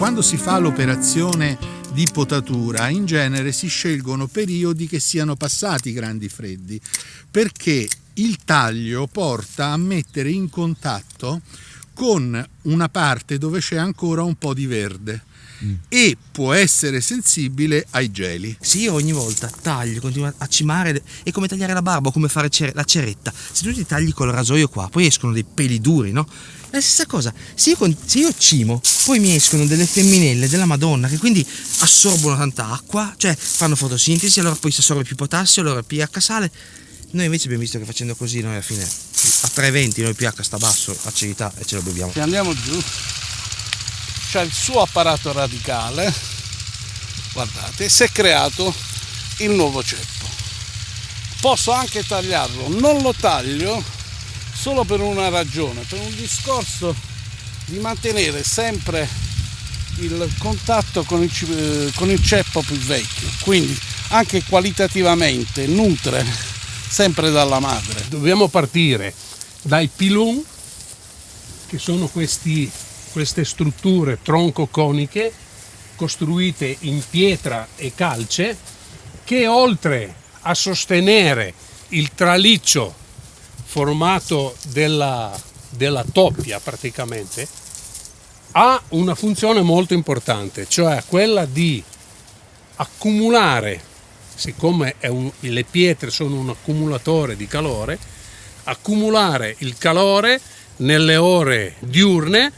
Quando si fa l'operazione di potatura, in genere si scelgono periodi che siano passati i grandi freddi, perché il taglio porta a mettere in contatto con una parte dove c'è ancora un po' di verde e può essere sensibile ai geli. Se io ogni volta taglio, continuo a cimare, è come tagliare la barba o come fare la ceretta. Se tu ti tagli col rasoio qua, poi escono dei peli duri, no? È la stessa cosa. Se io cimo, poi mi escono delle femminelle della Madonna che quindi assorbono tanta acqua, cioè fanno fotosintesi, allora poi si assorbe più potassio, allora il pH sale. Noi invece abbiamo visto che facendo così noi alla fine a 3,20 noi il pH sta basso, acidità, e ce lo beviamo. Se andiamo giù, c'è il suo apparato radicale, guardate, si è creato il nuovo ceppo. Posso anche tagliarlo, non lo taglio solo per una ragione, per un discorso di mantenere sempre il contatto con il ceppo più vecchio, quindi anche qualitativamente nutre sempre dalla madre. Dobbiamo partire dai pilon, che sono queste strutture troncoconiche costruite in pietra e calce, che oltre a sostenere il traliccio formato della toppia praticamente, ha una funzione molto importante, cioè quella di accumulare, siccome le pietre sono un accumulatore di calore, accumulare il calore nelle ore diurne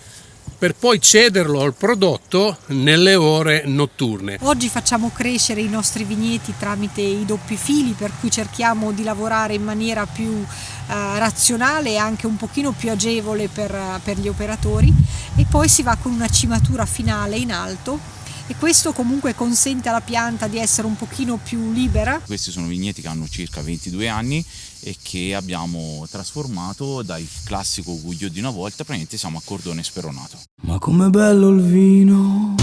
per poi cederlo al prodotto nelle ore notturne. Oggi facciamo crescere i nostri vigneti tramite i doppi fili, per cui cerchiamo di lavorare in maniera più razionale e anche un pochino più agevole per gli operatori, e poi si va con una cimatura finale in alto, e questo comunque consente alla pianta di essere un pochino più libera. Questi sono vigneti che hanno circa 22 anni e che abbiamo trasformato dal classico guglio di una volta, praticamente siamo a cordone speronato. Ma com'è bello il vino,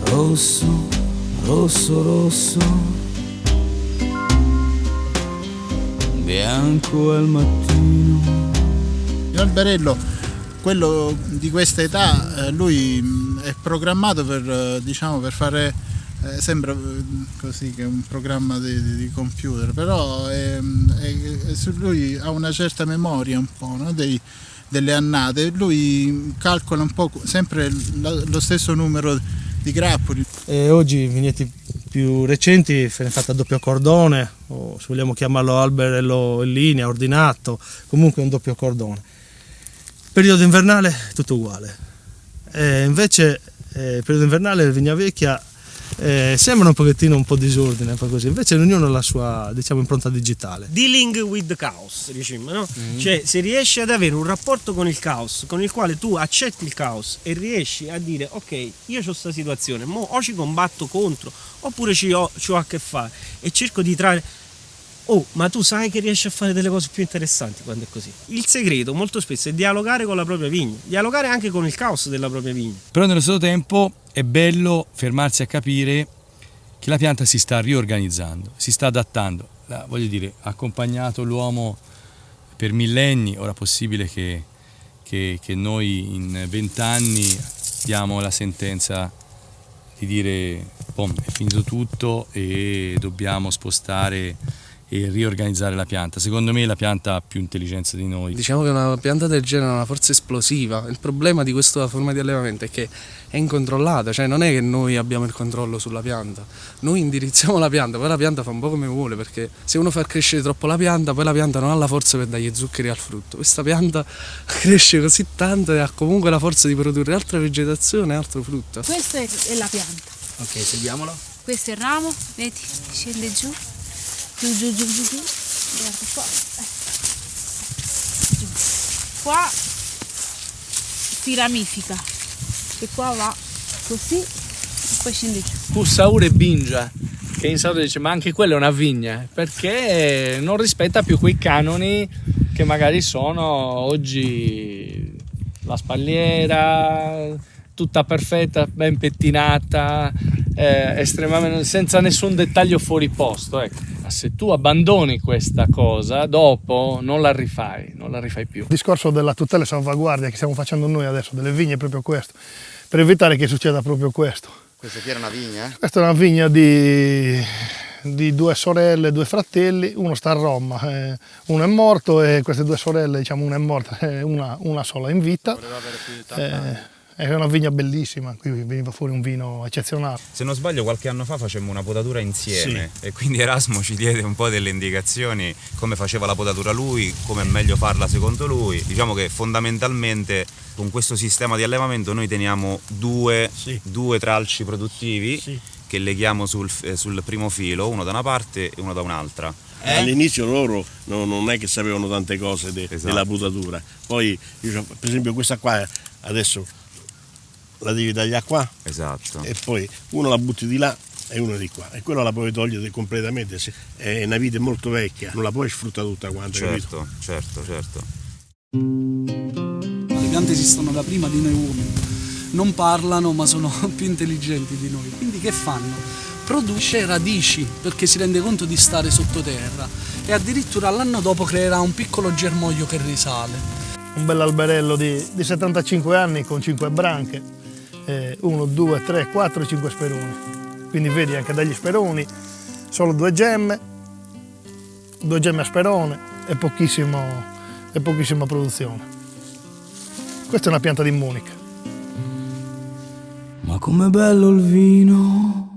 rosso, rosso, rosso, bianco al mattino. L'alberello, quello di questa età, lui è programmato per fare, sembra così che è un programma di computer, però su lui ha una certa memoria un po', no? Delle annate. Lui calcola un po' sempre lo stesso numero di grappoli. E oggi i vigneti più recenti se ne è fatta a doppio cordone, o se vogliamo chiamarlo alberello in linea, ordinato, comunque un doppio cordone. Periodo invernale tutto uguale, invece periodo invernale Vigna Vecchia sembra un pochettino un po' disordine, poi così, invece ognuno ha la sua, diciamo, impronta digitale. Dealing with the chaos, diciamo, no? Cioè se riesci ad avere un rapporto con il caos, con il quale tu accetti il caos e riesci a dire ok, io ho questa situazione, mo o ci combatto contro oppure ci ho a che fare e cerco di trarre. Oh, ma tu sai che riesci a fare delle cose più interessanti quando è così. Il segreto molto spesso è dialogare con la propria vigna, dialogare anche con il caos della propria vigna. Però nello stesso tempo è bello fermarsi a capire che la pianta si sta riorganizzando, si sta adattando. Voglio dire, ha accompagnato l'uomo per millenni, ora è possibile che noi in 20 anni diamo la sentenza di dire boh, è finito tutto e dobbiamo spostare e riorganizzare la pianta. Secondo me la pianta ha più intelligenza di noi. Diciamo che una pianta del genere ha una forza esplosiva. Il problema di questa forma di allevamento è che è incontrollata, cioè non è che noi abbiamo il controllo sulla pianta, noi indirizziamo la pianta, poi la pianta fa un po' come vuole, perché se uno fa crescere troppo la pianta, poi la pianta non ha la forza per dargli zuccheri al frutto. Questa pianta cresce così tanto e ha comunque la forza di produrre altra vegetazione e altro frutto. Questa è la pianta. Ok, seguiamolo. Questo è il ramo, vedi, scende giù. Giù, guarda qua, giù. Qua si ramifica e qua va così e poi scende giù. Cussaure Bingia, che in sardo dice ma anche quella è una vigna, perché non rispetta più quei canoni che magari sono oggi la spalliera tutta perfetta, ben pettinata, estremamente senza nessun dettaglio fuori posto, ecco. se tu abbandoni questa cosa, dopo non la rifai più. Il discorso della tutela e salvaguardia che stiamo facendo noi adesso delle vigne è proprio questo, per evitare che succeda proprio questo. Questa qui era una vigna? Questa è una vigna di 2 sorelle, 2 fratelli, uno sta a Roma, uno è morto e queste 2 sorelle, diciamo, una è morta e una sola in vita. È una vigna bellissima, qui veniva fuori un vino eccezionale. Se non sbaglio qualche anno fa facemmo una potatura insieme, sì. E quindi Erasmo ci diede un po' delle indicazioni come faceva la potatura lui, come è meglio farla secondo lui. Diciamo che fondamentalmente con questo sistema di allevamento noi teniamo due tralci produttivi, sì, che leghiamo sul primo filo, uno da una parte e uno da un'altra. All'inizio loro non è che sapevano tante cose della potatura. Poi, per esempio, questa qua adesso la devi tagliare qua, esatto, e poi uno la butti di là e uno di qua, e quella la puoi togliere completamente. È una vite molto vecchia, non la puoi sfruttare tutta quanta. Certo. Le piante esistono da prima di noi uomini, non parlano ma sono più intelligenti di noi, quindi che fanno? Produce radici perché si rende conto di stare sottoterra e addirittura l'anno dopo creerà un piccolo germoglio che risale. Un bell'alberello di 75 anni con 5 branche. 1, 2, 3, 4, 5 speroni. Quindi vedi anche dagli speroni solo 2 gemme a sperone e pochissima produzione. Questa è una pianta di Munich. Ma com'è bello il vino.